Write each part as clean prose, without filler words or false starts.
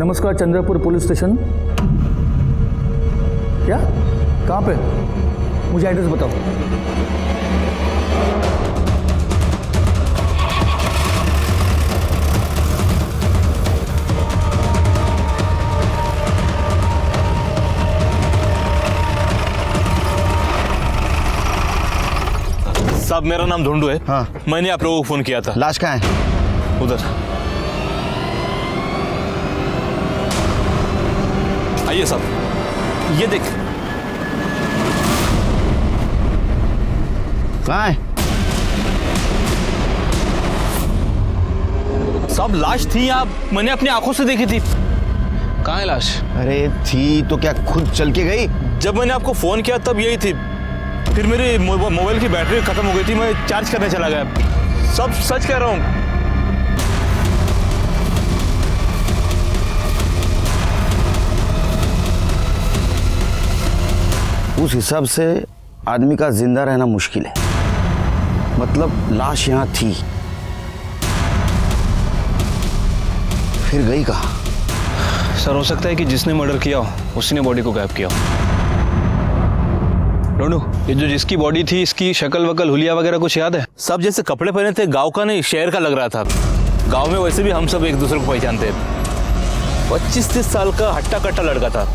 नमस्कार, Chandrapur police station. क्या? कहाँ पे? मुझे एड्रेस बताओ। साहब, मेरा नाम ढूंढू है। हाँ। मैंने आप लोगों को फोन किया था। लाश कहाँ है? उधर आइए साहब, ये देख। कहाँ है? साहब, लाश थी यहाँ, मैंने अपनी आंखों से देखी थी। कहाँ है लाश? अरे थी तो क्या खुद चल के गई? जब मैंने आपको फोन किया तब यही थी। फिर मेरी मोबाइल की बैटरी खत्म हो गई थी, मैं चार्ज करने चला गया। सब सच कह रहा हूँ। उस हिसाब से आदमी का जिंदा रहना मुश्किल है। मतलब लाश यहाँ थी, फिर गई कहाँ? सर, हो सकता है कि जिसने मर्डर किया हो उसी ने बॉडी को गायब किया हो। रोनू, ये जो जिसकी बॉडी थी, इसकी शक्ल वकल हुलिया वगैरह कुछ याद है? सब जैसे कपड़े पहने थे, गांव का नहीं शहर का लग रहा था। गांव में वैसे भी हम सब एक दूसरे को पहचानते हैं। 25-30 साल का हट्टा कट्टा लड़का था।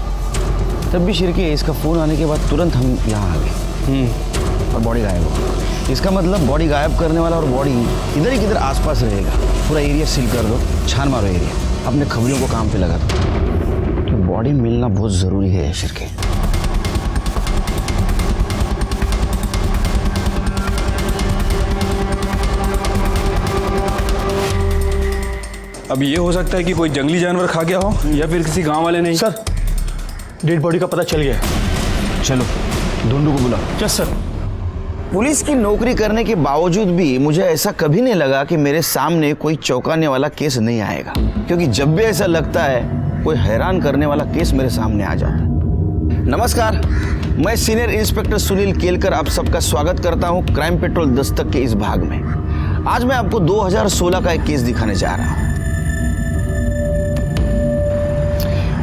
तब भी शिरके, इसका फोन आने के बाद तुरंत हम यहाँ आ गए और बॉडी गायब हो। इसका मतलब बॉडी गायब करने वाला और बॉडी इधर ही किधर आसपास रहेगा। पूरा एरिया सील कर दो, छान मारो एरिया, अपने खबरियों को काम पे लगा दो। तो बॉडी मिलना बहुत जरूरी है शिरके। अब ये हो सकता है कि कोई जंगली जानवर खा गया हो या फिर किसी गांव वाले ने। सर, डेड बॉडी का पता चल गया। चलो ढूंढू को बुलाओ। Yes sir. पुलिस की नौकरी करने के बावजूद भी मुझे ऐसा कभी नहीं लगा कि मेरे सामने कोई चौंकाने वाला केस नहीं आएगा, क्योंकि जब भी ऐसा लगता है कोई हैरान करने वाला केस मेरे सामने आ जाता है। नमस्कार, मैं सीनियर इंस्पेक्टर सुनील केलकर आप सबका स्वागत करता हूं क्राइम पेट्रोल दस्तक के इस भाग में। आज मैं आपको 2016 का एक केस दिखाने जा रहा हूं।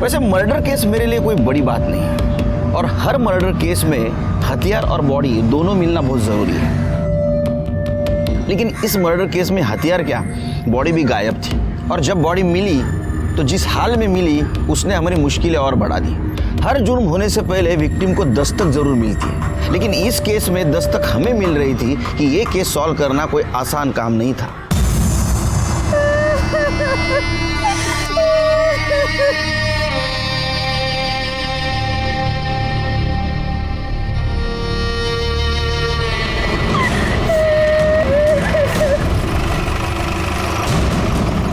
वैसे मर्डर केस मेरे लिए कोई बड़ी बात नहीं है, और हर मर्डर केस में हथियार और बॉडी दोनों मिलना बहुत जरूरी है। लेकिन इस मर्डर केस में हथियार क्या, बॉडी भी गायब थी, और जब बॉडी मिली तो जिस हाल में मिली उसने हमारी मुश्किलें और बढ़ा दी। हर जुर्म होने से पहले विक्टिम को दस्तक जरूर मिलती है, लेकिन इस केस में दस्तक हमें मिल रही थी कि ये केस सॉल्व करना कोई आसान काम नहीं था।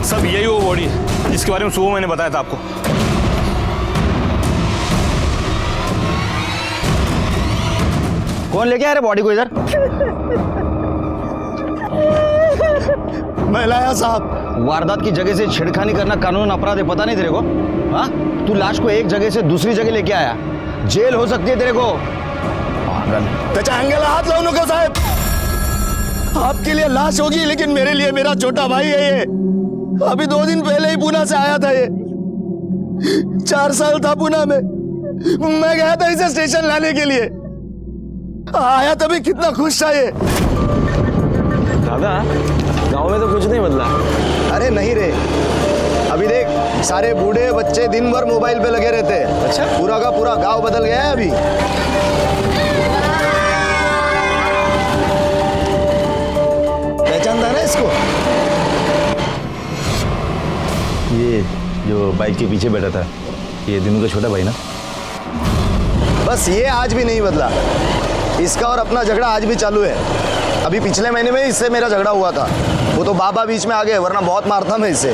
सब यही वो बॉडी है जिसके बारे में सुबह मैंने बताया था आपको। कौन लेके आ रहे बॉडी को इधर? मैं लाया साहब। वारदात की जगह से छेड़खानी करना कानून अपराध है, पता नहीं तेरे को? हाँ, तू लाश को एक जगह से दूसरी जगह लेके आया, जेल हो सकती है तेरे को। पागल। त्याच्या अंगाला हात लावू नका साहेब। आपके लिए लाश होगी, लेकिन मेरे लिए मेरा छोटा भाई है ये। अभी 2 दिन पहले ही पुणे से आया था ये। 4 साल था पुणे में। मैं गया था इसे स्टेशन लाने के लिए। आया तभी कितना खुश था ये। दादा, गांव में तो कुछ नहीं बदला। अरे नहीं रे, अभी देख सारे बूढ़े बच्चे दिन भर मोबाइल पे लगे रहते हैं। अच्छा? पूरा का पूरा गांव बदल गया है अभी। पहचानता ना इसको? ये जो बाइक के पीछे बैठा था, ये दिनू का छोटा भाई ना? बस ये आज भी नहीं बदला। इसका और अपना झगड़ा आज भी चालू है। अभी पिछले महीने में इससे मेरा झगड़ा हुआ था, वो तो बाबा बीच में आ गए, वरना बहुत मारता मैं इससे।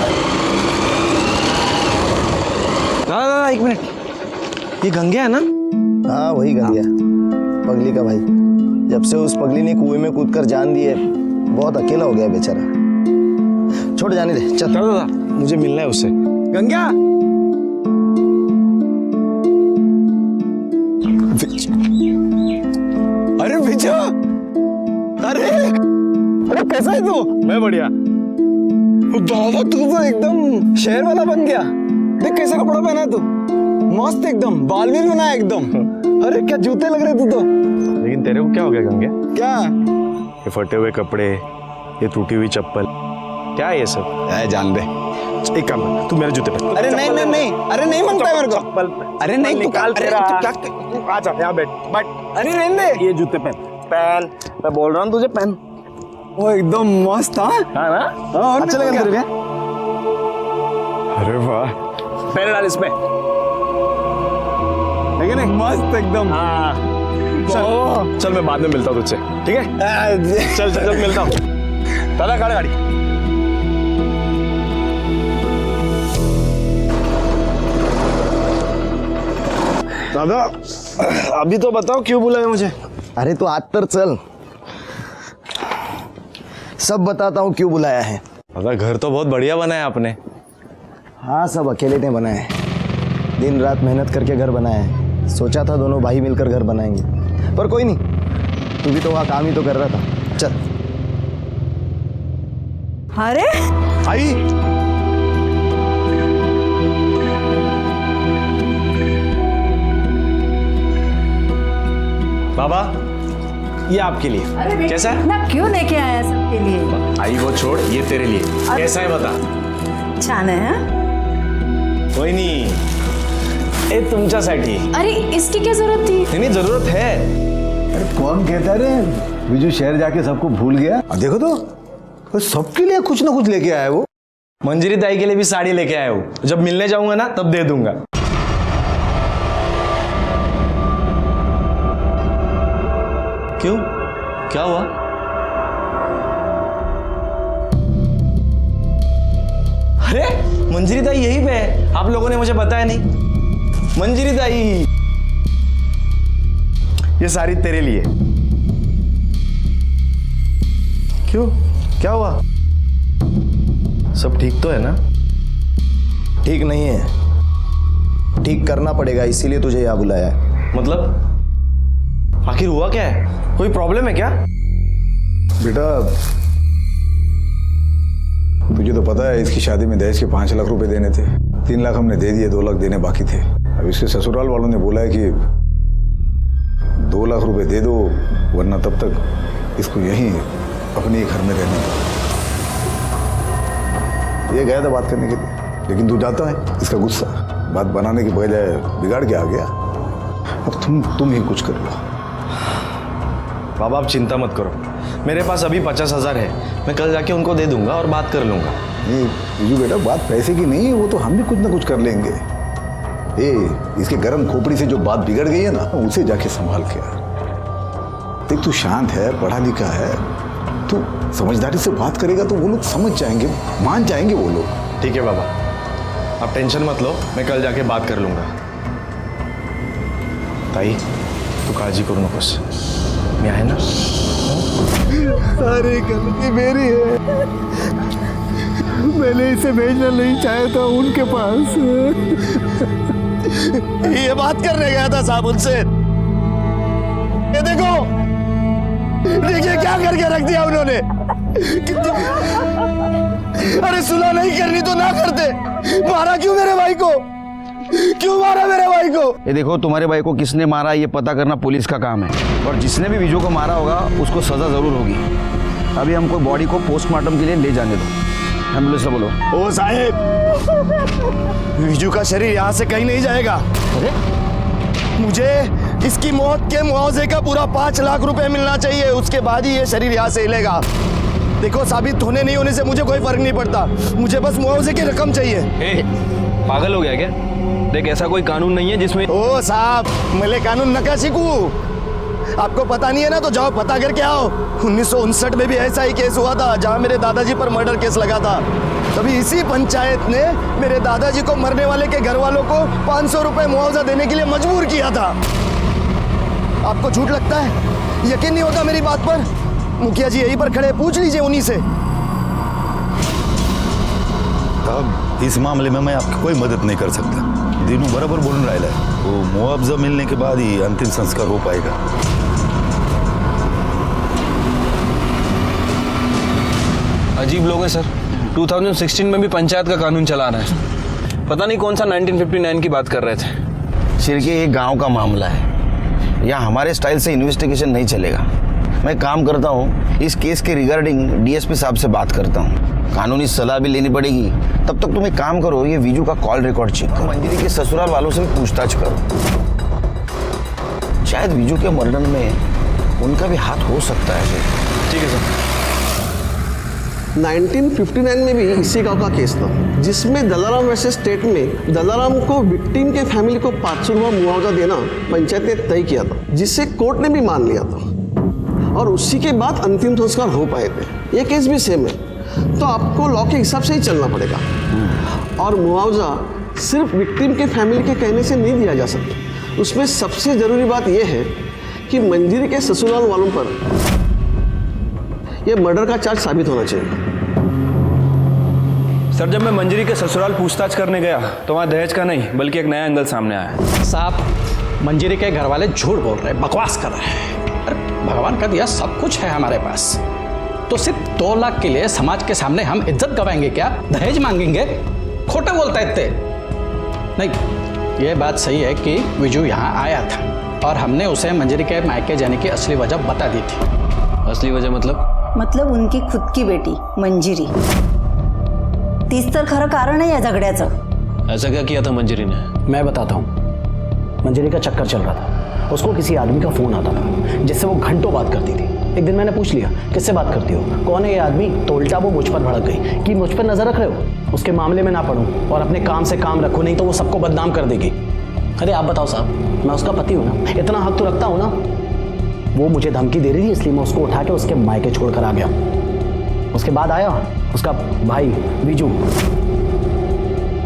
दादा, 1 मिनट, ये गंगे है ना? हाँ वही गंगे, पगली का भाई। जब से उस पगली ने कुएं में कूदकर जान दी है, बहुत अकेला हो गया बेचारा। छोड़ जाने दे, चल। दादा, मुझे मिलना है उससे। गंगा, अरे विजय, अरे कैसा है तू? मैं बढ़िया। बाबा, तू तो एकदम शहर वाला बन गया। देख कैसा कपड़ा पहना है तू, मस्त एकदम, बाल भी बना है एकदम। अरे क्या जूते लग रहे तू तो। लेकिन तेरे को क्या हो गया गंगे? क्या? ये फटे हुए कपड़े, ये टूटी हुई चप्पल, क्या है ये सब? जान दे। एक काम कर, तू मेरे जूते पहन। अरे नहीं नहीं नहीं, अरे नहीं मनता है मेरे को। चप्पल अरे नहीं, तू निकाल अरे तेरा। तू क्या तू आजा यहाँ बैठ। अरे नहीं दे। ये जूते पहन। पहन, मैं बोल रहा हूँ तुझे पहन। वो एकदम मस्त। हाँ हाँ ना? हाँ, अच्छा लगा तेरे को? अरे वाह, पहन डाल इसमें। है कि नहीं? मस्त एकदम। हाँ चल मैं बाद में मिलता हूँ तुझसे, ठीक है? चल चल चल मिलता हूँ। दादा गाड़ी गाड़ी। दादा अभी तो बताओ क्यों बुलाया मुझे? अरे तो आज तर चल, सब बताता हूँ क्यों बुलाया है। दादा घर तो बहुत बढ़िया बनाया आपने। हाँ सब अकेले ने बनाया है, दिन रात मेहनत करके घर बनाया है। सोचा था दोनों भाई मिलकर घर बनाएंगे, पर कोई नहीं, तू भी तो वहाँ काम ही तो कर रहा था। चल। अरे आई बाबा ये आपके लिए कैसा है? ना क्यों लेके आया सबके लिए? आई वो छोड़, ये तेरे लिए कैसा है बता। छान आहे हा? कोई नहीं, ये तुमच्यासाठी। अरे इसकी क्या जरूरत थी? नहीं जरूरत है। अरे कौन कहता रे विजू शहर जाके सबको भूल गया? देखो तो सबके लिए कुछ ना कुछ लेके आया वो। मंजरी दाई के लिए भी साड़ी लेके आया हूँ, जब मिलने जाऊंगा ना तब दे दूंगा। क्यों, क्या हुआ? अरे मंजरी दाई यहीं पे है, आप लोगों ने मुझे बताया नहीं। मंजरी दाई ये साड़ी तेरे लिए। क्यों, क्या हुआ? सब ठीक तो है ना? ठीक नहीं है, ठीक करना पड़ेगा, इसीलिए तुझे यहाँ बुलाया है। मतलब आखिर हुआ क्या है? कोई प्रॉब्लम है क्या? बेटा तुझे तो पता है इसकी शादी में दहेज के 5 लाख रुपए देने थे। 3 लाख हमने दे दिए, 2 लाख देने बाकी थे। अब इसके ससुराल वालों ने बोला है कि 2 लाख रुपए दे दो, वरना तब तक इसको यहीं अपने ही घर में रहने दो। ये गया था बात करने के लिए, लेकिन तू जाता है, इसका गुस्सा बात बनाने के बजाय बिगाड़ के आ गया। अब तुम ही कुछ कर लो। बाबा आप चिंता मत करो, मेरे पास अभी 50,000 है, मैं कल जाके उनको दे दूंगा और बात कर लूंगा। नहीं विजू बेटा, बात पैसे की नहीं है, वो तो हम भी कुछ ना कुछ कर लेंगे। इसके गर्म खोपड़ी से जो बात बिगड़ गई है ना, उसे जाके संभाल के आ। देख तू शांत है, पढ़ा लिखा है, तू समझदारी से बात करेगा तो वो लोग समझ जाएंगे, मान जाएंगे वो लोग। ठीक है बाबा, आप टेंशन मत लो, मैं कल जाके बात कर लूंगा। ताई तू काळजी करू नकोस, मी आहे ना। सारी गलती मेरी है, मैंने इसे भेजना नहीं चाहा था उनके पास। ये बात करने गया था साहब उनसे। ये देखो, देखिए क्या करके रख दिया उन्होंने। अरे सुलह नहीं करनी तो ना करते, मारा क्यों मेरे भाई को? क्यों मारा मेरे भाई को? ये देखो, तुम्हारे भाई को किसने मारा ये पता करना पुलिस का काम है, और जिसने भी विजू को मारा होगा उसको सजा जरूर होगी। अभी हमको बॉडी को पोस्टमार्टम के लिए ले जाने दो। एम्बुलेंस से बोलो। ओ साहेब, विजू का शरीर यहाँ से कहीं नहीं जाएगा। अरे मुझे इसकी मौत के मुआवजे का पूरा 5 लाख रुपए मिलना चाहिए, उसके बाद ही ये शरीर यहाँ से हिलेगा। देखो, साबित होने नहीं होने से मुझे कोई फर्क नहीं पड़ता, मुझे बस मुआवजे की रकम चाहिए। पागल हो गया क्या? देख ऐसा कोई कानून नहीं है जिसमें। ओ साहब, मैले कानून नका सीखू, आपको पता नहीं है ना तो जाओ पता करके आओ। 1959 में भी ऐसा ही केस हुआ था जहां मेरे दादाजी पर मर्डर केस लगा था। तभी इसी पंचायत ने मेरे दादाजी को मरने वाले के घर वालों को 500 रुपए मुआवजा देने के लिए मजबूर किया था। आपको झूठ लगता है? यकीन नहीं होता मेरी बात पर? मुखिया जी यहीं पर खड़े, पूछ लीजिए उन्हीं से। साहब इस मामले में मैं आपकी कोई मदद नहीं कर सकता। दीनू बराबर बोलून राहिला है, वो मुआवजा मिलने के बाद ही अंतिम संस्कार हो पाएगा। अजीब लोग हैं सर, 2016 में भी पंचायत का कानून चलाना है। पता नहीं कौन सा 1959 की बात कर रहे थे। शिरके ये गांव का मामला है, यहाँ हमारे स्टाइल से इन्वेस्टिगेशन नहीं चलेगा। मैं काम करता हूँ, इस केस के रिगार्डिंग डीएसपी साहब से बात करता हूँ, कानूनी सलाह भी लेनी पड़ेगी। तब तक तुम एक काम करो, ये विजू का कॉल रिकॉर्ड चेक करो, मंजरी के ससुराल वालों से भी पूछताछ करो। शायद विजू के मर्डर में उनका भी हाथ हो सकता है। ठीक है सर। 1959 में भी इसी गांव का केस था, जिसमें दलाराम वर्सेस स्टेट में दलाराम को विक्टिम के फैमिली को 500 रुपये मुआवजा देना पंचायत ने तय किया था, जिसे कोर्ट ने भी मान लिया था और उसी के बाद अंतिम संस्कार हो पाए थे। ये केस भी सेम है, तो आपको लॉ के हिसाब से ही चलना पड़ेगा। और मुआवजा सिर्फ विक्टिम के फैमिली के कहने से नहीं दिया जा सकता। उसमें सबसे ज़रूरी बात यह है कि मंजरी के ससुराल वालों पर यह मर्डर का चार्ज साबित होना चाहिए। सर, जब मैं मंजरी के ससुराल पूछताछ करने गया तो वहाँ दहेज का नहीं बल्कि एक नया एंगल सामने आया। साहब, मंजरी के घर वाले झूठ बोल रहे हैं, बकवास कर रहे हैं। अरे भगवान का दिया सब कुछ है हमारे पास, तो सिर्फ 2 लाख के लिए समाज के सामने हम इज्जत गवाएंगे क्या? दहेज मांगेंगे? खोटे बोलता है इतने। नहीं, ये बात सही है कि विजू यहाँ आया था और हमने उसे मंजरी के मायके जाने की असली वजह बता दी थी। असली वजह मतलब उनकी खुद की बेटी मंजिरी। तीच तर खरं कारण आहे या झगड्याचं। ऐसा क्या किया था मंजरी ने? मैं बताता हूँ। मंजरी का चक्कर चल रहा था, उसको किसी आदमी का फ़ोन आता था जिससे वो घंटों बात करती थी। एक दिन मैंने पूछ लिया, किससे बात करती हो, कौन है ये आदमी? तो उल्टा वो मुझ पर भड़क गई कि मुझ पर नज़र रख रहे हो, उसके मामले में ना पढ़ूं और अपने काम से काम रखो, नहीं तो वो सबको बदनाम कर देगी। अरे आप बताओ साहब, मैं उसका पति हूँ ना, इतना हक तो रखता हूँ ना। वो मुझे धमकी दे रही थी, इसलिए मैं उसको उठा के उसके मायके छोड़ कर आ गया। उसके बाद आया उसका भाई विजू,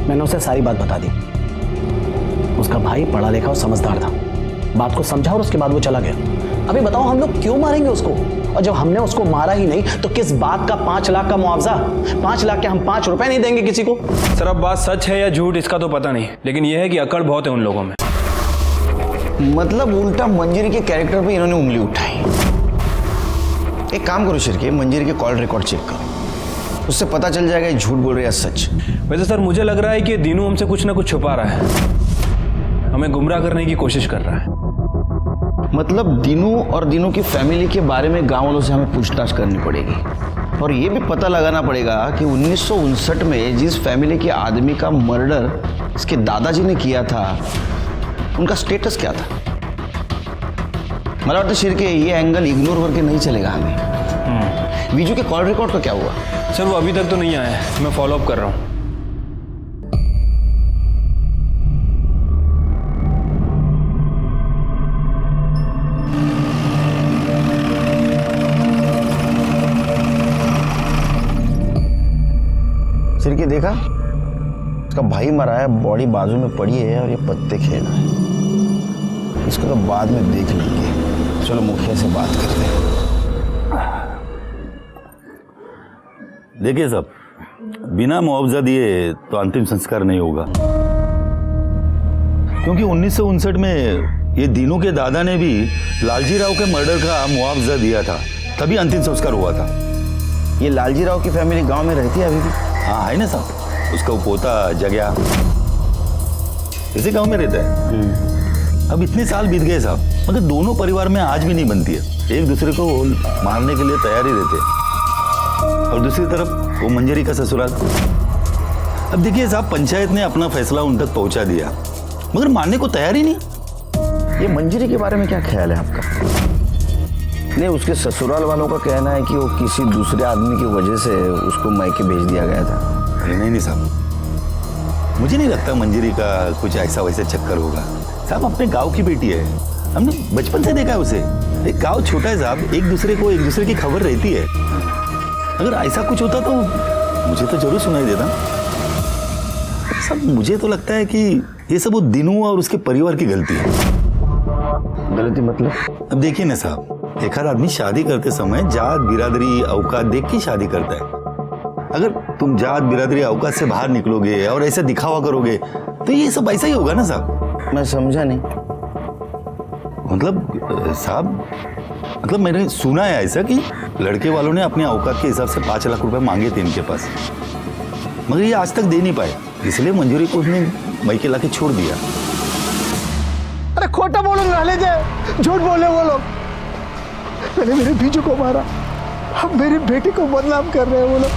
मैंने उसे सारी बात बता दी। उसका भाई पढ़ा लिखा और समझदार था, बात को समझा और उसके बाद वो चला गया। अभी बताओ हम लोग क्यों मारेंगे उसको? और जब हमने उसको मारा ही नहीं तो किस बात का 5 लाख का मुआवजा? 5 लाख के हम 5 रुपए नहीं देंगे किसी को। सर, अब बात सच है या झूठ इसका तो पता नहीं, लेकिन यह है कि अकड़ बहुत है उन लोगों में। मतलब उल्टा मंजरी के कैरेक्टर पे इन्होंने उंगली उठाई। एक काम करो शिरके, मंजरी के कॉल रिकॉर्ड चेक करो, उससे पता चल जाएगा ये झूठ बोल रहे हैं सच। वैसे सर, मुझे लग रहा है कि दीनू हमसे कुछ ना कुछ छुपा रहा है, हमें गुमराह करने की कोशिश कर रहा है। मतलब दीनू और दीनू की फैमिली के बारे में गांव वालों से हमें पूछताछ करनी पड़ेगी और ये भी पता लगाना पड़ेगा कि 1959 में जिस फैमिली के आदमी का मर्डर इसके दादाजी ने किया था, उनका स्टेटस क्या था। मतलब शिरके ये एंगल इग्नोर करके नहीं चलेगा हमें। विजू के कॉल रिकॉर्ड का क्या हुआ? सर, वो अभी तक तो नहीं आया है, मैं फॉलो अप कर रहा हूँ। सिरके देखा, उसका भाई मरा है, बॉडी बाजू में पड़ी है और ये पत्ते खेल रहा है। इसको तो बाद में देख लेंगे। चलो मुखिया से बात करते हैं। देखिए साहब, बिना मुआवजा दिए तो अंतिम संस्कार नहीं होगा, क्योंकि 1959 में ये दीनू के दादा ने भी लालजी राव के मर्डर का मुआवजा दिया था, तभी अंतिम संस्कार हुआ था। ये लालजी राव की फैमिली गांव में रहती है अभी भी? हाँ है ना साहब, उसका पोता जगया इसी गांव में रहता है। अब इतने साल बीत गए साहब, मगर दोनों परिवार में आज भी नहीं बनती है। एक दूसरे को मारने के लिए तैयारी रहते हैं। और दूसरी तरफ वो मंजरी का ससुराल। अब देखिए साहब, पंचायत ने अपना फैसला उन तक पहुंचा दिया, मगर मानने को तैयार ही नहीं। ये मंजरी के बारे में क्या ख्याल है आपका? नहीं, उसके ससुराल वालों का कहना है कि वो किसी दूसरे आदमी की वजह से उसको मायके भेज दिया गया था। अरे नहीं साहब, मुझे नहीं लगता मंजरी का कुछ ऐसा वैसा चक्कर होगा। साहब अपने गांव की बेटी है, हमने बचपन से देखा है उसे। एक गांव छोटा है साहब, एक दूसरे की खबर रहती है। अगर ऐसा कुछ होता तो मुझे तो जरूर सुनाई देता। साहब मुझे तो लगता है कि ये सब वो दीनू और उसके परिवार की गलती है। गलती मतलब? अब देखिए ना साहब, एक आदमी शादी करते समय जात बिरादरी औकात देख के शादी करता है। अगर तुम जात बिरादरी औकात से बाहर निकलोगे और ऐसा दिखावा करोगे तो ये सब ऐसा ही होगा ना साहब। मैं समझा नहीं। मतलब साहब, मतलब मैंने सुना है ऐसा कि लड़के वालों ने अपने औकात के हिसाब से 5 लाख रुपए मांगे थे इनके पास, मगर ये आज तक दे नहीं पाए। इसलिए मंजूरी को उसने मैके लाके छोड़ दिया। अरे खोटा बोलो रहने दे, झूठ बोले वो लोग। मैंने मेरे बीजू को मारा, अब मेरी बेटी को बदनाम कर रहे हैं वो लोग।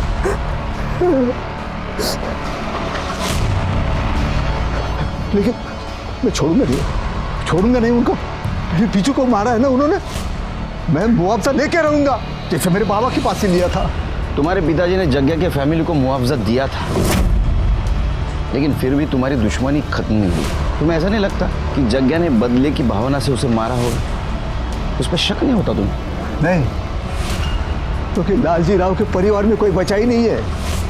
लेकिन मैं छोड़ूंगा नहीं उनको। मेरे बीजू को मारा है ना उन्होंने, मैं मुआवजा लेके रहूंगा जैसे मेरे बाबा के पास से लिया था। तुम्हारे पिताजी ने जग्गा के फैमिली को मुआवजा दिया था, लेकिन फिर भी तुम्हारी दुश्मनी खत्म नहीं हुई। तुम्हें ऐसा नहीं लगता कि जग्गा ने बदले की भावना से उसे मारा होगा? उस पर शक नहीं होता तुम्हें? नहीं, क्योंकि लालजी राव के परिवार में कोई बचा ही नहीं है।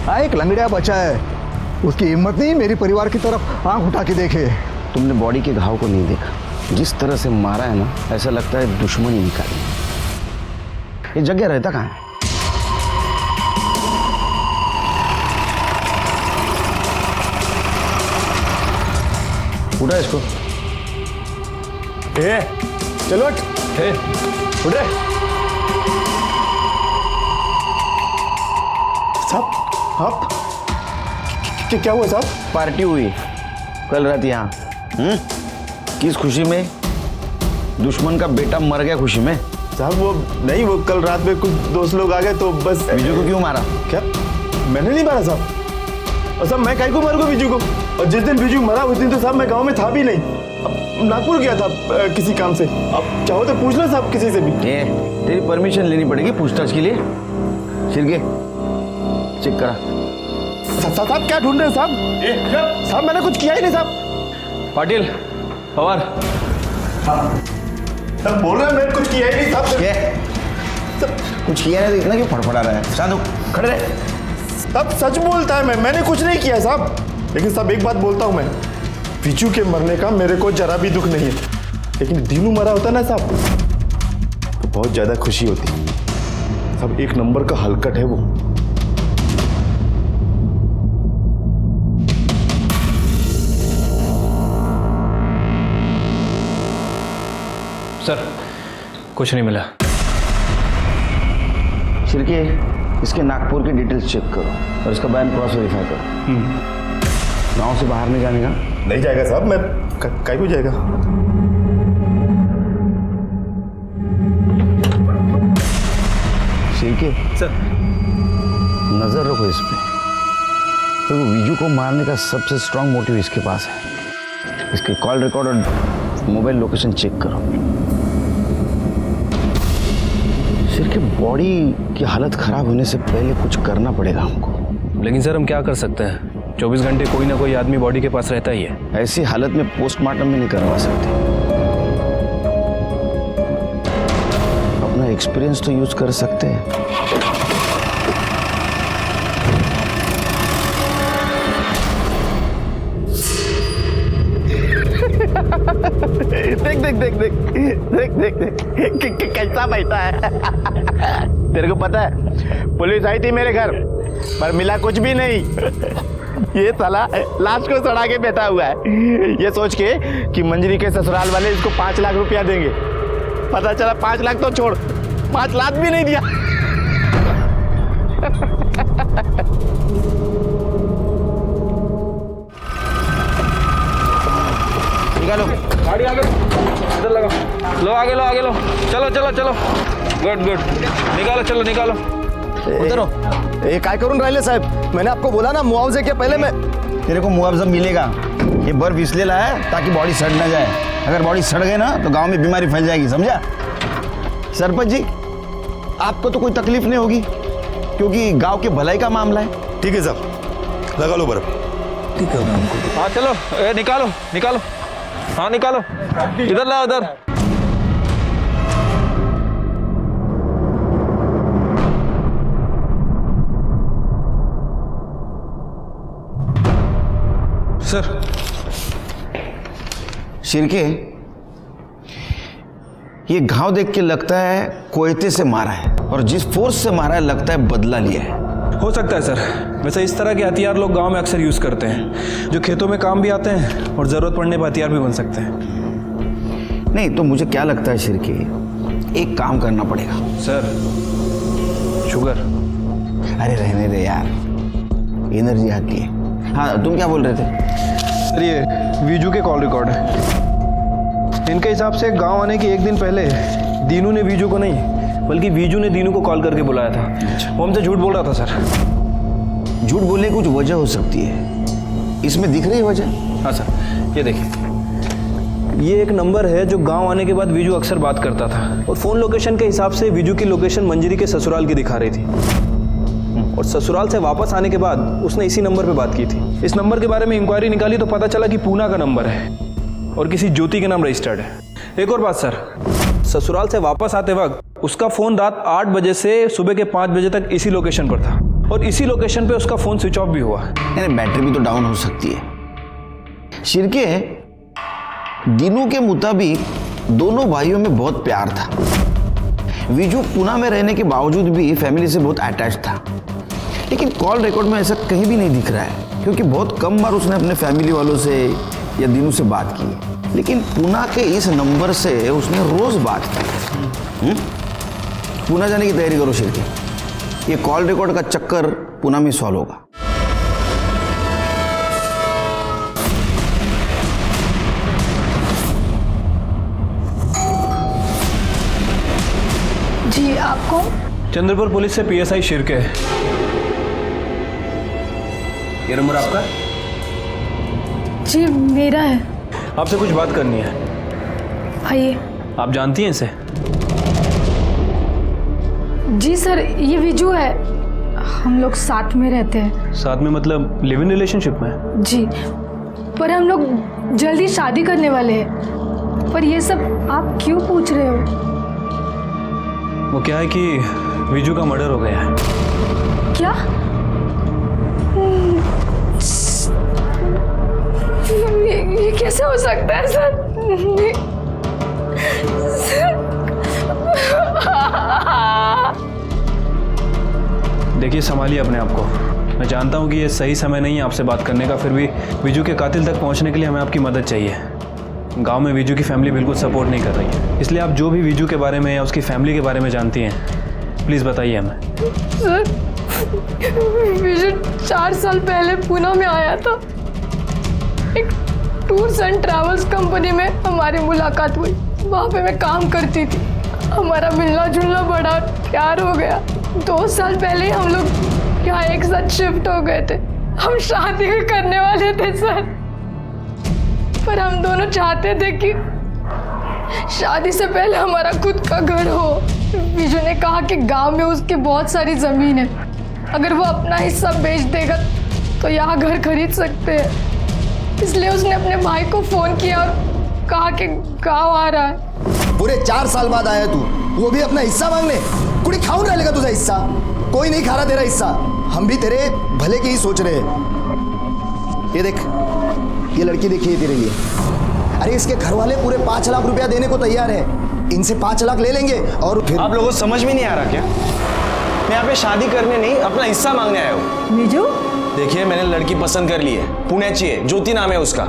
हाँ, एक लंगड़िया बचा है, उसकी हिम्मत नहीं मेरे परिवार की तरफ आंख उठा के देखे। तुमने बॉडी के घाव को नहीं देखा, जिस तरह से मारा है ना, ऐसा लगता है दुश्मनी निकाली। ये जग्गा रहता कहाँ है? उठा इसको। चलो उठ रे साहब। आप क्या हुआ साहब? पार्टी हुई कल रात यहाँ। किस खुशी में? दुश्मन का बेटा मर गया खुशी में। साहब वो नहीं, वो कल रात में कुछ दोस्त लोग आ गए तो बस। बीजू को क्यों मारा? क्या मैंने नहीं मारा साहब? और साहब मैं काहे को मारूंगा बीजू को? और जिस दिन बीजू मरा उस दिन तो साहब मैं गांव में था भी नहीं, अब नागपुर गया था किसी काम से। अब चाहो तो पूछ लो साहब किसी से भी। तेरी परमिशन लेनी पड़ेगी पूछताछ के लिए। शिरके चेक करा। साहब क्या ढूंढ रहे हो साहब? साहब मैंने कुछ किया ही नहीं साहब। पाटिल, पवार। साहब बोल रहे हैं मैंने कुछ किया ही नहीं साहब। कुछ किया नहीं तो इतना क्यों फड़फड़ा रहा है? साधु खड़े रहे। साहब सच बोलता है, मैंने कुछ नहीं किया साहब। लेकिन साहब एक बात बोलता हूँ मैं, बीजू के मरने का मेरे को जरा भी दुख नहीं है, लेकिन दीनू मरा होता ना साहब तो बहुत ज्यादा खुशी होती। साहब एक नंबर का हलकट है वो। सर कुछ नहीं मिला। शिरके इसके नागपुर के डिटेल्स चेक करो और इसका बयान क्रॉस वेरीफाई करो। गांव से बाहर नहीं जाने का? नहीं जाएगा साहब, मैं काहे को जाएगा? शिरके सर नजर रखो इस पे, क्योंकि विजू को मारने का सबसे स्ट्रांग मोटिव इसके पास है। इसके कॉल रिकॉर्ड और मोबाइल लोकेशन चेक करो। शिरके बॉडी की हालत खराब होने से पहले कुछ करना पड़ेगा हमको। लेकिन सर हम क्या कर सकते हैं? 24 घंटे कोई ना कोई आदमी बॉडी के पास रहता ही है। ऐसी हालत में पोस्टमार्टम भी नहीं करवा सकते। अपना एक्सपीरियंस तो यूज कर सकते हैं। देख देख देख देख देख देख देख कैसा बैठा है। तेरे को पता है पुलिस आई थी मेरे घर पर मिला कुछ भी नहीं। ये साला लाश को सड़ा के बैठा हुआ है, ये सोच के कि मंजरी के ससुराल वाले इसको 5 लाख रुपया देंगे। पता चला 5 लाख तो छोड़, 5 लाख भी नहीं दिया। निकालो गाड़ी आगे, इधर लगा लो, आगे लो, आगे लो। चलो चलो चलो, गुड गुड, निकालो, चलो निकालो। उतरो। ये काय करून राहिले साहब? मैंने आपको बोला ना मुआवजे के पहले मैं। तेरे को मुआवजा मिलेगा। ये बर्फ इसलिए लाया है ताकि बॉडी सड़ ना जाए। अगर बॉडी सड़ गई ना तो गांव में बीमारी फैल जाएगी, समझा? सरपंच जी आपको तो कोई तकलीफ नहीं होगी क्योंकि गांव के भलाई का मामला है। ठीक है साहब, लगा लो बर्फ। ठीक है हमको। हाँ चलो, निकालो निकालो, हाँ निकालो, इधर लाओ, इधर। सर शिरके ये घाव देख के लगता है कोयते से मारा है, और जिस फोर्स से मारा है लगता है बदला लिया है। हो सकता है सर। वैसे इस तरह के हथियार लोग गांव में अक्सर यूज करते हैं, जो खेतों में काम भी आते हैं और जरूरत पड़ने पर हथियार भी बन सकते हैं। नहीं तो मुझे क्या लगता है शिरके, एक काम करना पड़ेगा। Sir sugar? अरे रहने दे यार, एनर्जी आती है। हाँ, तुम क्या बोल रहे थे? सर ये वीजू के कॉल रिकॉर्ड है। इनके हिसाब से गांव आने के एक दिन पहले दीनू ने वीजू को नहीं बल्कि वीजू ने दीनू को कॉल करके बुलाया था। वो हमसे झूठ बोल रहा था सर। झूठ बोलने की कुछ वजह हो सकती है, इसमें दिख रही है वजह? हाँ सर, ये देखिए, ये एक नंबर है जो गांव आने के बाद वीजू अक्सर बात करता था और फोन लोकेशन के हिसाब से वीजू की लोकेशन मंजरी के ससुराल की दिखा रही थी और ससुराल से वापस आने के बाद उसने इसी नंबर पे बात की थी। इस नंबर के बारे में इंक्वायरी निकाली तो पता चला कि पूना का नंबर है और किसी ज्योति के नाम रजिस्टर्ड है। एक और बात सर, ससुराल से वापस आते वक्त उसका फोन रात 8 बजे से सुबह के 5 बजे तक इसी लोकेशन पर था और इसी लोकेशन पे उसका फोन स्विच ऑफ भी हुआ। बैटरी भी तो डाउन हो सकती है। शिरके, दीनू के मुताबिक दोनों भाइयों में बहुत प्यार था। वीजू पुणे में रहने के बावजूद भी फैमिली से बहुत अटैच था, लेकिन कॉल रिकॉर्ड में ऐसा कहीं भी नहीं दिख रहा है, क्योंकि बहुत कम बार उसने अपने फैमिली वालों से या दीनू से बात की। लेकिन पुणे के इस नंबर से उसने रोज बात की। पुणे जाने की तैयारी करो शिरके, ये कॉल रिकॉर्ड का चक्कर पुणे में सॉल्व होगा। जी, आप कौन? चंद्रपुर पुलिस से PSI शिरके। ये नंबर आपका? जी मेरा है। आपसे कुछ बात करनी है। आइए। आप जानती हैं इसे? जी सर, ये विजू है, हम लोग साथ में रहते हैं। साथ में मतलब लिव इन रिलेशनशिप में? जी, पर हम लोग जल्दी शादी करने वाले हैं। पर ये सब आप क्यों पूछ रहे हो? वो क्या है कि विजू का मर्डर हो गया है। क्या? ये कैसे हो सकता है सर? देखिए, संभालिए अपने आप को। मैं जानता हूँ कि ये सही समय नहीं है आपसे बात करने का, फिर भी विजू के कातिल तक पहुँचने के लिए हमें आपकी मदद चाहिए। गांव में विजू की फैमिली बिल्कुल सपोर्ट नहीं कर रही है, इसलिए आप जो भी विजू के बारे में या उसकी फैमिली के बारे में जानती हैं प्लीज़ बताइए हमें। सर, विजू 4 साल पहले पुणे में आया था। एक टूर्स एंड ट्रैवल्स कंपनी में हमारी मुलाकात हुई। वहाँ पे मैं काम करती थी, हमारा मिलना जुलना बड़ा प्यार हो गया। 2 साल पहले हम लोग यहाँ एक साथ शिफ्ट हो गए थे। हम शादी करने वाले थे सर, पर हम दोनों चाहते थे कि शादी से पहले हमारा खुद का घर हो। विजू ने कहा कि गांव में उसकी बहुत सारी जमीन है, अगर वो अपना हिस्सा बेच देगा तो यहाँ घर खरीद सकते हैं। इसलिए उसने अपने भाई को फोन किया और कहा कि गांव आ रहा है। पूरे 4 साल बाद आया तू, वो भी अपना हिस्सा मांगने? कुड़ी खाऊं रहेगा तुझा हिस्सा? कोई नहीं खा रहा तेरा हिस्सा, हम भी तेरे भले के ही सोच रहे हैं। ये देख, ये लड़की देखिए तेरे लिए। अरे इसके घर वाले पूरे 5 लाख रुपया देने को तैयार हैं। इनसे 5 लाख ले लेंगे और फिर। आप लोगों को समझ में नहीं आ रहा क्या? मैं यहाँ पे शादी करने नहीं, अपना हिस्सा मांगने आया हूँ। विजू, देखिए, मैंने लड़की पसंद कर ली है, पुण्याची है, ज्योति नाम है उसका।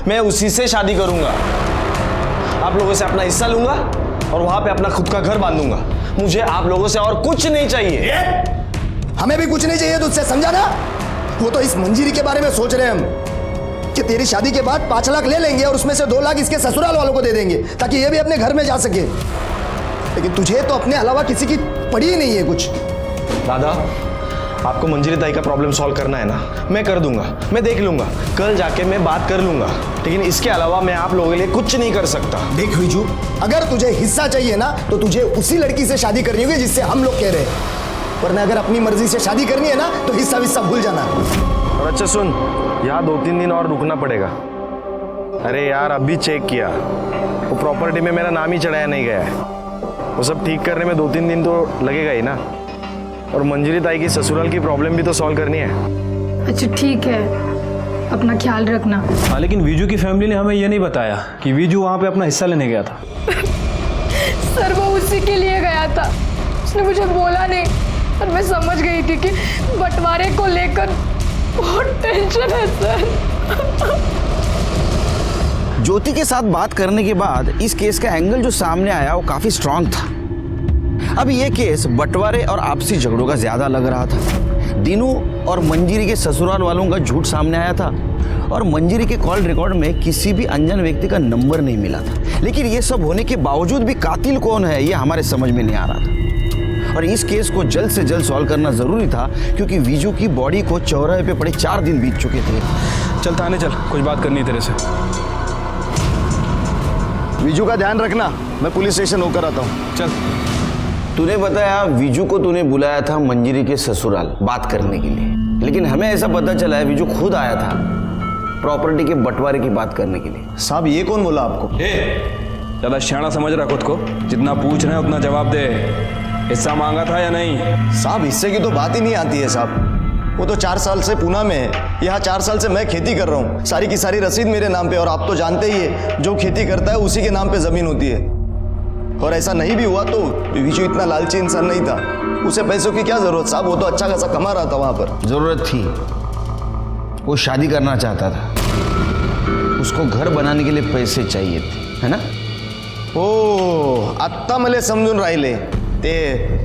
मैं उसी से शादी करूंगा। आप लोगों से अपना हिस्सा लूंगा और वहां पे अपना खुद का घर बांधूंगा। मुझे आप लोगों से और कुछ नहीं चाहिए। हमें भी कुछ नहीं चाहिए तुझसे, समझा ना? वो तो इस मंजीरी के बारे में सोच रहे हैं हम कि तेरी शादी के बाद 5 लाख ले लेंगे और उसमें से 2 लाख इसके ससुराल वालों को दे देंगे ताकि ये भी अपने घर में जा सके। लेकिन तुझे तो अपने अलावा किसी की पड़ी ही नहीं है कुछ। दादा, आपको मंजीरी ताई का प्रॉब्लम सॉल्व करना है ना, मैं कर दूंगा, मैं देख लूंगा, कल जाके मैं बात कर लूंगा। लेकिन इसके अलावा मैं आप लोगों के लिए कुछ नहीं कर सकता। देख विजू, अगर तुझे हिस्सा चाहिए ना तो तुझे उसी लड़की से शादी करनी होगी जिससे हम लोग कह रहे हैं, वरना अगर अपनी मर्जी से शादी करनी है ना तो हिस्सा विस्सा भूल जाना। और अच्छा सुन, यहाँ 2-3 दिन और रुकना पड़ेगा। अरे यार, अभी चेक किया, वो प्रॉपर्टी में मेरा नाम ही चढ़ाया नहीं गया है। वो सब ठीक करने में 2-3 दिन तो लगेगा ही ना। और मंजरी ताई की ससुराल की प्रॉब्लम भी तो सॉल्व करनी है। अच्छा ठीक है, अपना ख्याल रखना। हाँ, लेकिन विजू की फैमिली ने हमें ये नहीं बताया कि विजू वहाँ पे अपना हिस्सा लेने गया था। सर, वो उसी के लिए गया था, उसने मुझे बोला नहीं और मैं समझ गई थी कि बंटवारे को लेकर बहुत टेंशन है सर। ज्योति के साथ बात करने के बाद इस केस का एंगल जो सामने आया वो काफी स्ट्रांग था। अब ये केस बंटवारे और आपसी झगड़ों का ज्यादा लग रहा था, दीनू और मंजीरी के ससुराल वालों का झूठ सामने आया था और मंजीरी के कॉल रिकॉर्ड में किसी भी अनजान व्यक्ति का नंबर नहीं मिला था। लेकिन ये सब होने के बावजूद भी कातिल कौन है ये हमारे समझ में नहीं आ रहा था। और इस केस को जल्द से जल्द सॉल्व करना जरूरी था क्योंकि विजू की बॉडी को चौराहे पे पड़े 4 दिन बीत चुके थे। चल थाने चल, कुछ बात करनी है तेरे से। विजू का ध्यान रखना, मैं पुलिस स्टेशन होकर आता हूँ। चल। तूने बताया विजू को तूने बुलाया था मंजीरी के ससुराल बात करने के लिए, लेकिन हमें ऐसा पता चला है विजू खुद आया था प्रॉपर्टी के बंटवारे की बात करने के लिए। साहब ये कौन बोला आपको? ज्यादा शाना समझ रहा खुद को, जितना पूछ रहे हैं उतना जवाब दे। हिस्सा मांगा था या नहीं? साहब हिस्से की तो बात ही नहीं आती है साहब। वो तो 4 साल से पूना में है, यहाँ 4 साल से मैं खेती कर रहा हूँ। सारी की सारी रसीद मेरे नाम पे, और आप तो जानते ही है जो खेती करता है उसी के नाम पे जमीन होती है। और ऐसा नहीं भी हुआ तो विजू इतना लालची इंसान नहीं था, उसे पैसों की क्या जरूरत साहब, वो तो अच्छा खासा कमा रहा था वहां पर। जरूरत थी, वो शादी करना चाहता था, उसको घर बनाने के लिए पैसे चाहिए थे, है ना? ओ आत्ता मले समजून राहिले ते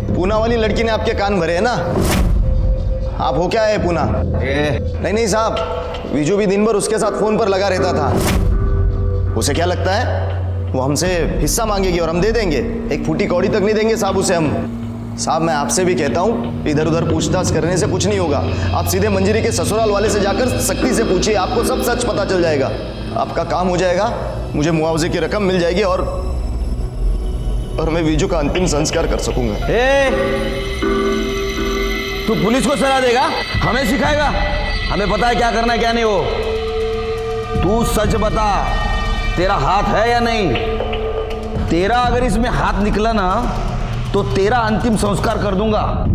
पूना वाली लड़की ने आपके कान भरे है ना? आप हो क्या है पूना? नहीं साहब, विजू भी दिन भर उसके साथ फोन पर लगा रहता था। उसे क्या लगता है वो हमसे हिस्सा मांगेगी और हम दे देंगे? एक फूटी कौड़ी तक नहीं देंगे साहब उसे हम। साहब मैं आपसे भी कहता हूँ, इधर उधर पूछताछ करने से कुछ नहीं होगा। आप सीधे मंजीरी के ससुराल वाले से जाकर सख्ती से पूछिए, आपको सब सच पता चल जाएगा। आपका काम हो जाएगा, मुझे मुआवजे की रकम मिल जाएगी और मैं विजू का अंतिम संस्कार कर सकूंगा। तू पुलिस को सलाह देगा, हमें सिखाएगा? हमें पता है क्या करना है क्या नहीं। हो तू सच बता, तेरा हाथ है या नहीं? तेरा अगर इसमें हाथ निकला ना तो तेरा अंतिम संस्कार कर दूंगा।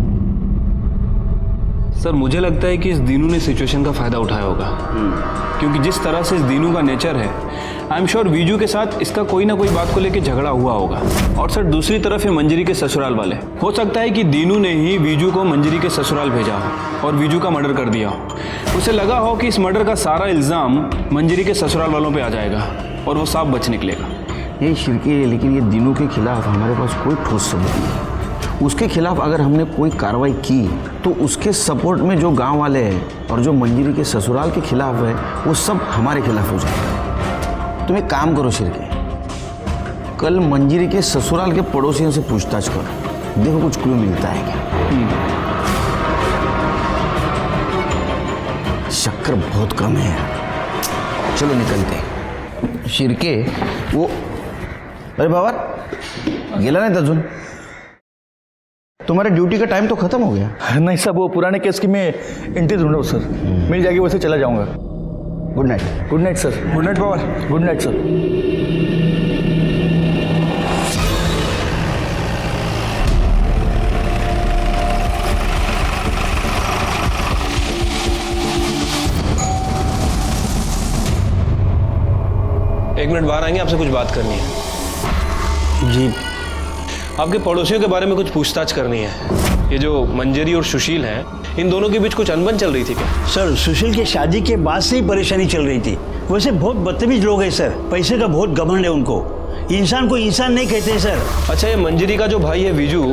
सर मुझे लगता है कि इस दीनू ने सिचुएशन का फायदा उठाया होगा, क्योंकि जिस तरह से इस दीनू का नेचर है, आई एम श्योर विजू के साथ इसका कोई ना कोई बात को लेकर झगड़ा हुआ होगा। और सर दूसरी तरफ है मंजीरी के ससुराल वाले। हो सकता है कि दीनू ने ही विजू को मंजीरी के ससुराल भेजा हो और विजू का मर्डर कर दिया हो। उसे लगा हो कि इस मर्डर का सारा इल्ज़ाम मंजीरी के ससुराल वालों पे आ जाएगा और वो साफ बच निकलेगा। ये शिरके, लेकिन ये दीनू के खिलाफ हमारे पास कोई ठोस सबूत नहीं। उसके खिलाफ अगर हमने कोई कार्रवाई की तो उसके सपोर्ट में जो गांव वाले हैं और जो मंजीरी के ससुराल के खिलाफ है वो सब हमारे खिलाफ हो जाएगा। तुम एक काम करो शिरके, कल मंजीरी के ससुराल के पड़ोसियों से पूछताछ करो, देखो कुछ क्लू मिलता है क्या। शक्कर बहुत कम है, चलो निकलते। शिरके वो, अरे बाबा गेला नहीं अजून? तुम्हारे ड्यूटी का टाइम तो खत्म हो गया। नहीं साहब, वो पुराने केस की मैं एंट्री ढूंढ रहा हूँ सर, मिल जाएगी वैसे चला जाऊंगा। Good night. Good night sir. Good night Pawar. Good night sir. एक मिनट बाहर आएंगे, आपसे कुछ बात करनी है। जी। आपके पड़ोसियों के बारे में कुछ पूछताछ करनी है। ये जो मंजरी और सुशील हैं, इन दोनों के बीच कुछ अनबन चल रही थी क्या? सर सुशील की शादी के बाद से ही परेशानी चल रही थी। वैसे बहुत बदतमीज लोग हैं सर, पैसे का बहुत घमंड है उनको, इंसान को इंसान नहीं कहते सर। अच्छा, ये मंजरी का जो भाई है विजू,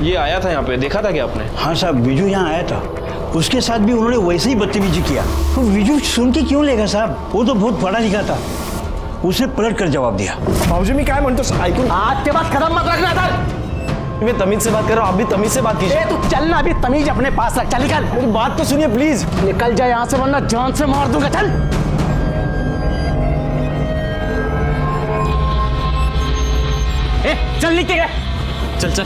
ये आया था यहाँ पे, देखा था क्या आपने? हाँ साहब, विजू यहाँ आया था, उसके साथ भी उन्होंने वैसे ही बदतमीजी किया। तो विजू सुन के क्यों लेगा साहब, वो तो बहुत पढ़ा लिखा था। उसने पलट कर जवाब दिया। भाऊजी मी काय म्हणतो ऐकून, आज के बाद कदम मत रखना इधर। मैं तमीज से बात कर रहा हूँ, आप भी तमीज से बात कीजिए। तू चल ना, अभी तमीज अपने पास रख। चल निकल, मेरी बात तो सुनिए प्लीज। निकल जा यहाँ से वरना जान से मार दूंगा। चल चल नीचे गए। चल चल।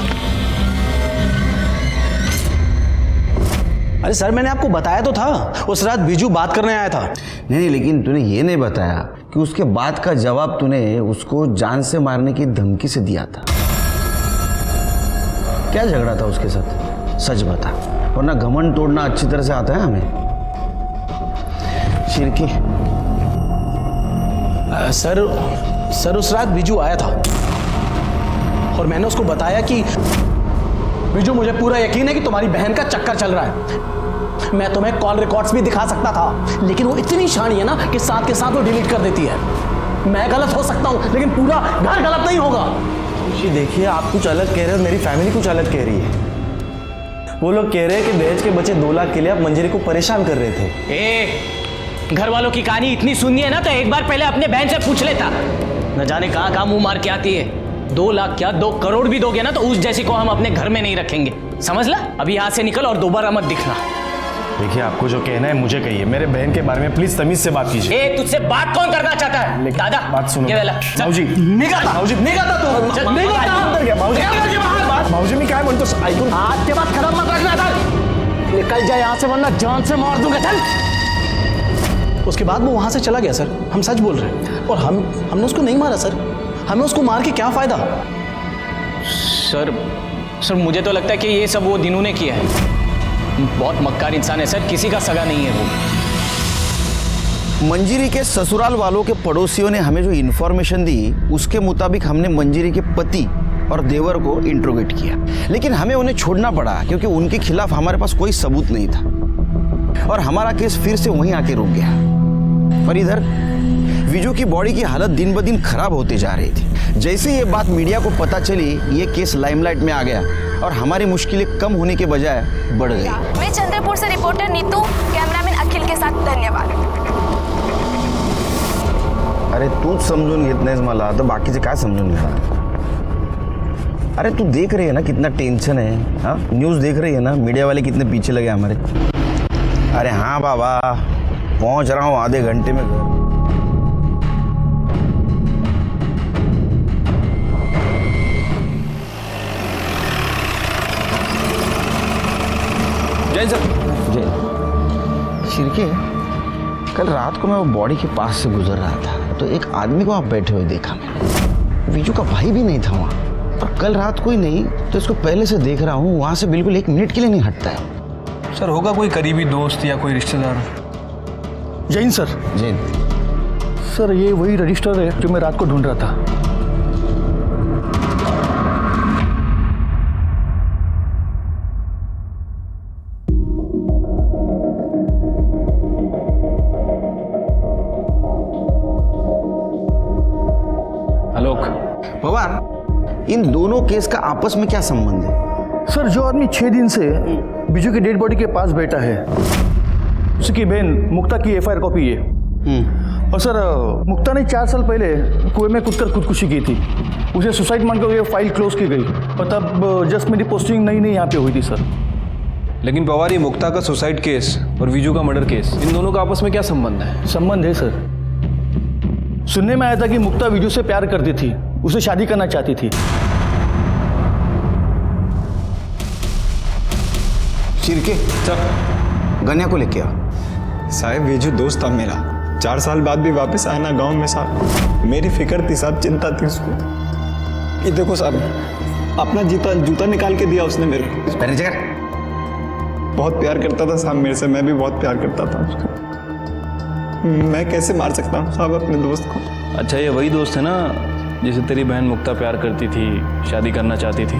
अरे सर, मैंने आपको बताया तो था, उस रात बिजू बात करने आया था। नहीं, लेकिन तूने ये नहीं बताया कि उसके बाद का जवाब तूने उसको जान से मारने की धमकी से दिया था। क्या झगड़ा था उसके साथ, सच बता, वरना घमंड तोड़ना अच्छी तरह से आता है हमें। शिरकी सर उस रात बिजू आया था और मैंने उसको बताया कि बिजू, मुझे पूरा यकीन है कि तुम्हारी बहन का चक्कर चल रहा है। मैं तुम्हें कॉल रिकॉर्ड्स भी दिखा सकता था, लेकिन वो इतनी शानी है ना कि साथ के साथ वो डिलीट कर देती है। मैं गलत हो सकता हूं, लेकिन पूरा घर गलत नहीं होगा। देखिए, आप कुछ अलग कह रहे हो, मेरी फैमिली कुछ अलग कह रही है। वो लोग कह रहे हैं कि दहेज के बचे 2 लाख के लिए आप मंजरी को परेशान कर रहे थे। घर वालों की कहानी इतनी सुननी है ना तो एक बार पहले अपने बहन से पूछ लेता। न जाने कहाँ कहाँ मुंह मार के आती है। 2 लाख क्या 2 करोड़ भी दोगे ना तो उस जैसी को हम अपने घर में नहीं रखेंगे, समझ ला। अभी यहाँ से निकल और दोबारा मत दिखना। देखिए, आपको जो कहना है मुझे कहिए, मेरे बहन के बारे में प्लीज तमीज से बात कीजिए। ए, तुझसे बात कौन करना चाहता है? दादा बात सुनो। ये वाला, चल। भाऊजी निकल। भाऊजी निकल तू। चल, भाऊजी मी काय म्हणतो ऐकून आज के बाद खराब मत रखना सर। निकल जाए यहाँ से वरना जान से मार दूंगा। चल। उसके बाद वो वहां से चला गया सर। हम सच बोल रहे हैं। और हमने उसको नहीं मारा सर। हमें उसको मार के क्या फायदा? सर मुझे तो लगता है कि ये सब वो दिनों ने किया है। बहुत मक्कार इंसान है सर, किसी का सगा नहीं है वो। मंजीरी के ससुराल वालों के पड़ोसियों ने हमें जो इन्फॉर्मेशन दी उसके मुताबिक हमने मंजीरी के पति और देवर को इंट्रोगेट किया, लेकिन हमें उन्हें छोड़ना पड़ा क्योंकि उनके खिलाफ हमारे पास कोई सबूत नहीं था और हमारा केस फिर से वहीं आके रुक गया। और इधर विजू की बॉडी की हालत दिन ब दिन खराब होती जा रही थी। जैसे ये बात मीडिया को पता चली, ये केस लाइमलाइट में आ गया और हमारी मुश्किलें कम होने के बजाय बढ़ गई। मैं चंद्रपुर से रिपोर्टर नीतू, कैमरामैन अखिल के साथ धन्यवाद। अरे तूच समजून घेत नाहीस मला तर बाकीचे काय समजून घेणार? अरे तू देख रही है ना कितना टेंशन है। हाँ, न्यूज़ देख रही है ना, मीडिया वाले कितने पीछे लगे हमारे। अरे हाँ बाबा, पहुंच रहा हूँ आधे घंटे में घर। जय सर। जय। शिरके, कल रात को मैं वो बॉडी के पास से गुजर रहा था तो एक आदमी को वहाँ बैठे हुए देखा मैंने। विजू का भाई भी नहीं था वहाँ, और कल रात कोई नहीं तो इसको पहले से देख रहा हूँ, वहाँ से बिल्कुल 1 मिनट के लिए नहीं हटता है। सर होगा कोई करीबी दोस्त या कोई रिश्तेदार। जैन सर। जैन सर, ये वही रजिस्टर है जो मैं रात को ढूंढ रहा था। पवार, इन दोनों केस का आपस में क्या संबंध है? सर, जो आदमी 6 दिन से बिजू की डेड बॉडी के पास बैठा है, उसकी बहन मुक्ता की FIR कॉपी है। और सर, मुक्ता ने 4 साल पहले कुएं में कूदकर खुदकुशी की थी। उसे सुसाइड मानकर ये फाइल क्लोज की गई और तब जस्ट मेरी पोस्टिंग नई यहाँ पे हुई थी सर। लेकिन पवार, ये मुक्ता का सुसाइड केस और विजू का मर्डर केस, इन दोनों का आपस में क्या संबंध है? संबंध है सर। सुनने में आया था कि मुक्ता विजू से प्यार करती थी, उसे शादी करना चाहती थी। शिरके, सर, गन्या को लेके आओ। साहब, विजू दोस्त था मेरा। 4 साल बाद भी वापस आया ना गांव में साहब। मेरी फिक्र थी साहब, चिंता थी उसको। ये देखो साहब, अपना जूता निकाल के दिया उसने मेरे को। बहुत प्यार करता था साहब मेरे से, मैं भी बहुत प्यार करता था उसको। मैं कैसे मार सकता हूँ साहब अपने दोस्त को? अच्छा, ये वही दोस्त है ना जिसे तेरी बहन मुक्ता प्यार करती थी, शादी करना चाहती थी,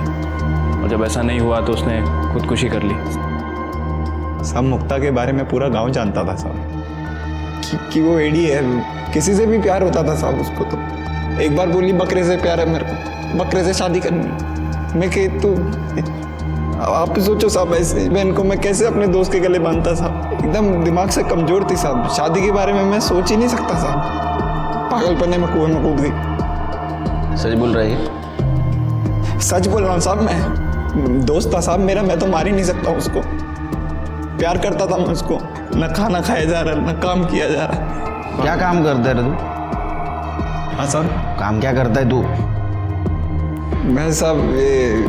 और जब ऐसा नहीं हुआ तो उसने खुदकुशी कर ली। साहब, मुक्ता के बारे में पूरा गांव जानता था साहब कि वो एडी है, किसी से भी प्यार होता था साहब उसको। तो एक बार बोली बकरे से प्यार है मेरे को, बकरे से शादी करनी। मैं कह तू, आप सोचो साहब, ऐसे बहन को मैं कैसे अपने दोस्त के गले बांधता साहब। एकदम दिमाग से कमजोर थी साहब, शादी के बारे में मैं सोच ही नहीं सकता साहब। पागलपने में कुएं में कूद गई। सच बोल रही है? सच बोल रहा हूँ साहब, मैं दोस्त था साहब मेरा, मैं तो मार ही नहीं सकता उसको। प्यार करता था मैं उसको। न खाना खाया जा रहा, न काम किया जा रहा। क्या काम करता है तू? हाँ सर। काम क्या करता है तू? मैं साहब ये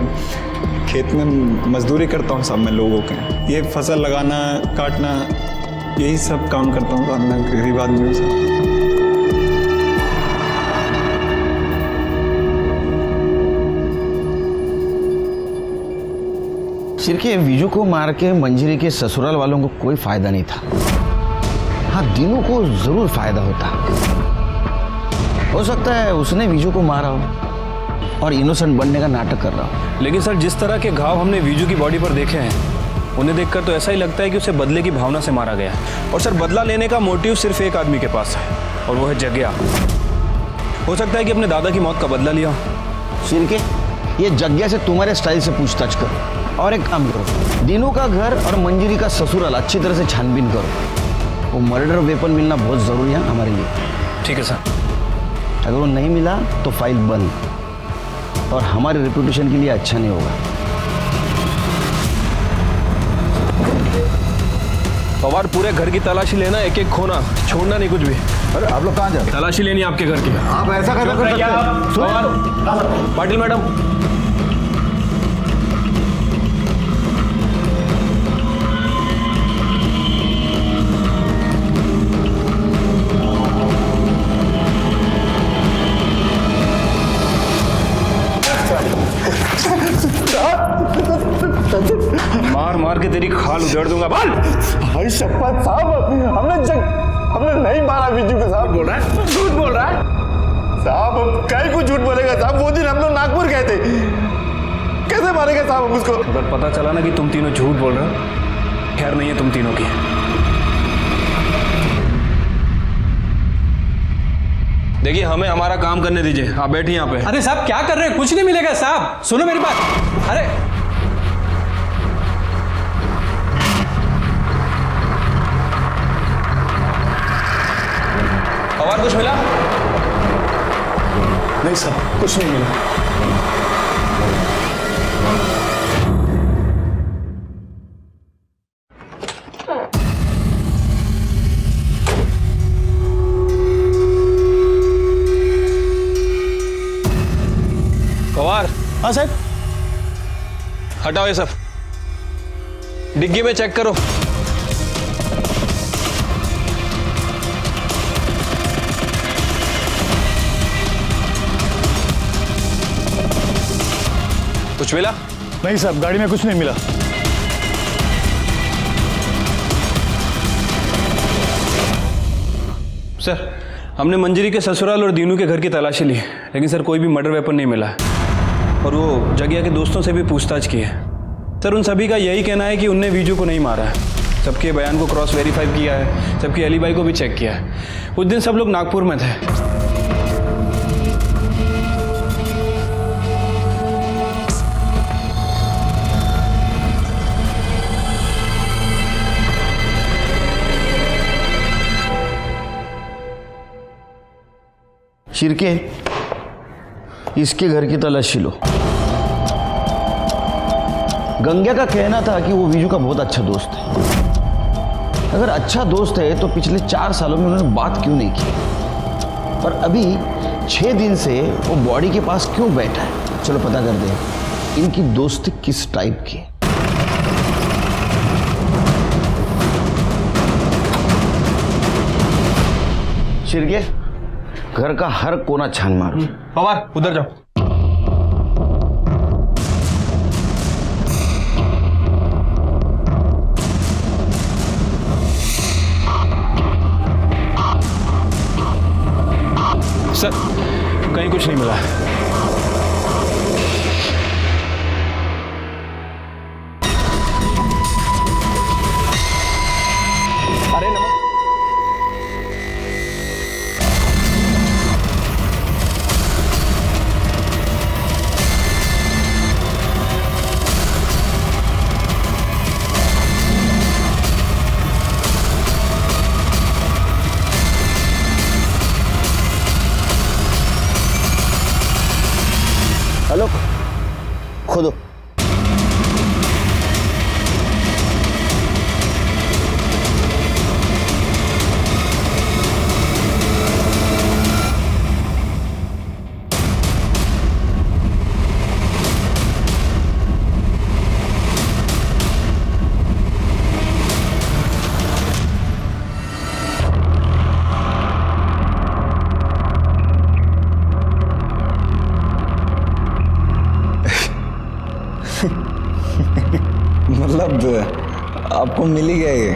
खेत में मजदूरी करता हूँ साहब मैं लोगों के। ये फसल लगाना, काटना, यही सब काम करता हूँ साहब। मैं गरीब आदमी हूँ साहब। शिरके, विजू को मार के मंजरी के ससुराल वालों को कोई फायदा नहीं था। हाँ, दिनों को जरूर फायदा होता। हो सकता है उसने विजू को मारा हो और इनोसेंट बनने का नाटक कर रहा हो। लेकिन सर, जिस तरह के घाव हमने विजू की बॉडी पर देखे हैं, उन्हें देखकर तो ऐसा ही लगता है कि उसे बदले की भावना से मारा गया है। और सर, बदला लेने का मोटिव सिर्फ एक आदमी के पास है, और वो है जग्या। हो सकता है कि अपने दादा की मौत का बदला लिया। शिरके, ये जग्या से तुम्हारे स्टाइल से पूछताछ करो। और एक काम करो, दीनू का घर और मंजरी का ससुराल अच्छी तरह से छानबीन करो। वो मर्डर वेपन मिलना बहुत ज़रूरी है हमारे लिए। ठीक है सर। अगर वो नहीं मिला तो फाइल बंद, और हमारे रेपुटेशन के लिए अच्छा नहीं होगा। पवार, पूरे घर की तलाशी लेना, एक एक खोना, छोड़ना नहीं कुछ भी। अरे आप लोग कहाँ जा रहे हैं? तलाशी लेनी आपके घर की। आप ऐसा कैसे कर सकते हैं? पवार, पाटिल मैडम, मार मार के तेरी खाल उधेड़ दूंगा। बाल भाई शपथ साहब, हमने नहीं मारा विजू को। साहब बोल रहा है, झूठ बोल रहा है साहब। अब कहीं को झूठ बोलेगा साहब? वो दिन हम लोग नागपुर गए थे, कैसे मारेगा साहब हम उसको? अगर पता चला ना कि तुम तीनों झूठ बोल रहे हो, खैर नहीं है तुम तीनों की। देखिए, हमें हमारा काम करने दीजिए, आप बैठिए यहाँ पे। अरे साहब क्या कर रहे हैं? कुछ नहीं मिलेगा साहब, सुनो मेरी बात। अरे पवार, कुछ मिला? नहीं साहब, कुछ नहीं मिला। पवार। हाँ साहब। हटाओ ये सब, डिग्गी में चेक करो। कुछ मिला? नहीं साहब, गाड़ी में कुछ नहीं मिला। सर, हमने मंजरी के ससुराल और दीनू के घर की तलाशी ली, लेकिन सर कोई भी मर्डर वेपन नहीं मिला है। और वो जगिया के दोस्तों से भी पूछताछ की है। सर, उन सभी का यही कहना है कि उनने विजू को नहीं मारा है। सबके बयान को क्रॉस वेरीफाई किया है, सबकी एलिबाई को भी चेक किया है। उस दिन सब लोग नागपुर में थे। शिरके, इसके घर की तलाशी लो। गंगा का कहना था कि वो विजू का बहुत अच्छा दोस्त है। अगर अच्छा दोस्त है तो पिछले 4 सालों में उन्होंने बात क्यों नहीं की? और अभी 6 दिन से वो बॉडी के पास क्यों बैठा है? चलो पता कर दे इनकी दोस्ती किस टाइप की है। शिरके, घर का हर कोना छान मारो। पवार, उधर जाओ। सर, कहीं कुछ नहीं मिला। अरे नमस्ते हेलो, खोदो। मतलब आपको मिल ही गया ये?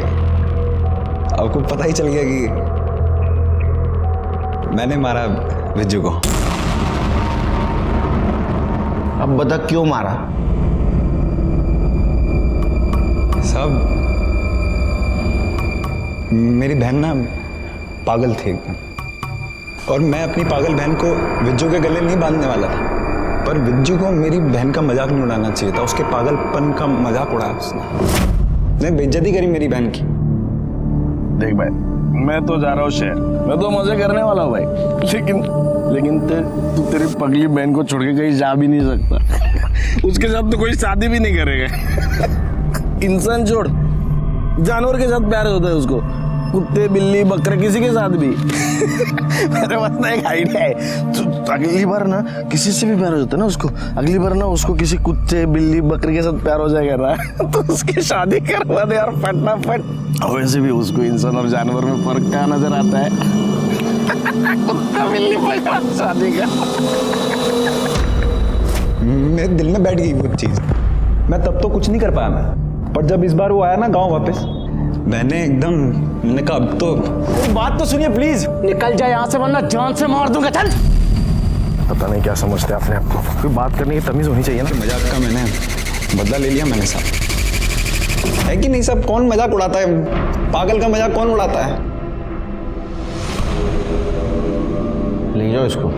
आपको पता ही चल गया कि मैंने मारा विज्जू को? अब बता क्यों मारा? साहब, मेरी बहन ना पागल थी एकदम, और मैं अपनी पागल बहन को विज्जू के गले नहीं बांधने वाला था। पर विज्जू को मेरी बहन का मजाक नहीं उड़ाना चाहिए था, उसके पागलपन का मजाक उड़ाया उसने बेइज्जती करी मेरी बहन की। देख भाई, मैं तो जा रहा हूँ शहर, मैं तो मजे करने वाला हूँ भाई, लेकिन तू तेरी पगली बहन को छोड़ के कहीं जा भी नहीं सकता। उसके साथ तो कोई शादी भी नहीं करेगा। इंसान छोड़, जानवर के साथ प्यार होता है उसको, कुत्ते बिल्ली बकरे किसी के साथ भी। मेरे पास ना एक आइडिया है, तो अगली बार ना किसी से भी प्यार हो जाता है ना उसको, अगली बार ना उसको किसी कुत्ते बिल्ली बकरे के साथ प्यार हो जाएगा ना, तो उसकी शादी करवा दे यार फटाफट। और वैसे भी उसको इंसान और जानवर में फर्क क्या नजर आता है? कुत्ता बिल्ली बकरा शादी का। मेरे दिल में बैठ गई वो चीज। मैं तब तो कुछ नहीं कर पाया मैं, पर जब इस बार वो आया ना गांव वापस, मैंने एकदम, मैंने कहा अब तो बात तो सुनिए प्लीज। निकल जाए यहाँ से वरना जान से मार दूंगा। चल। पता नहीं क्या समझते अपने आप को, कोई बात करने की तमीज होनी चाहिए ना। मजाक का मैंने बदला ले लिया मैंने साहब, है कि नहीं सब? कौन मजाक उड़ाता है? पागल का मजाक कौन उड़ाता है? ले जाओ इसको।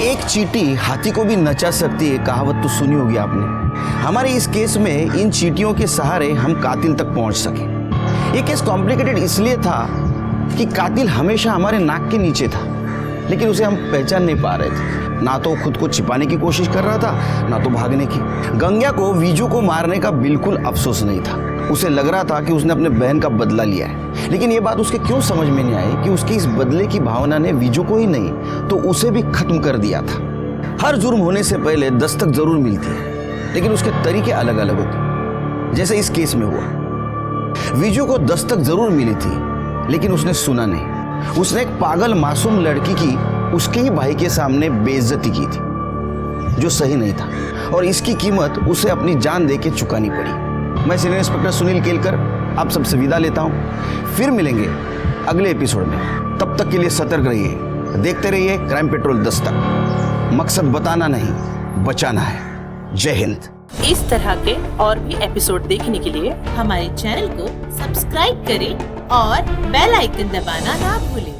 एक चींटी हाथी को भी नचा सकती है, कहावत तो सुनी होगी आपने। हमारे इस केस में इन चींटियों के सहारे हम कातिल तक पहुंच सके। ये केस कॉम्प्लिकेटेड इसलिए था कि कातिल हमेशा हमारे नाक के नीचे था, लेकिन उसे हम पहचान नहीं पा रहे थे। ना तो खुद को छिपाने की कोशिश कर रहा था, ना तो भागने की। गंग्या को विजू को मारने का बिल्कुल अफसोस नहीं था। उसे लग रहा था कि उसने अपने बहन का बदला लिया है, लेकिन ये बात उसके क्यों समझ में नहीं आई कि उसकी इस बदले की भावना ने विजू को ही नहीं तो उसे भी खत्म कर दिया था। हर जुर्म होने से पहले दस्तक जरूर मिलती है, लेकिन उसके तरीके अलग अलग होते। जैसे इस केस में हुआ, विजू को दस्तक जरूर मिली थी, लेकिन उसने सुना नहीं। उसने एक पागल मासूम लड़की की उसके ही भाई के सामने बेइज्जती की थी, जो सही नहीं था, और इसकी कीमत उसे अपनी जान देके चुकानी पड़ी। मैं सीनियर इंस्पेक्टर सुनील केलकर आप सबसे विदा लेता हूं। फिर मिलेंगे अगले एपिसोड में। तब तक के लिए सतर्क रहिए, देखते रहिए क्राइम पेट्रोल दस्तक। मकसद बताना नहीं, बचाना है। जय हिंद। इस तरह के और भी एपिसोड देखने के लिए हमारे चैनल को सब्सक्राइब करें और बेल आइकन दबाना ना भूलें।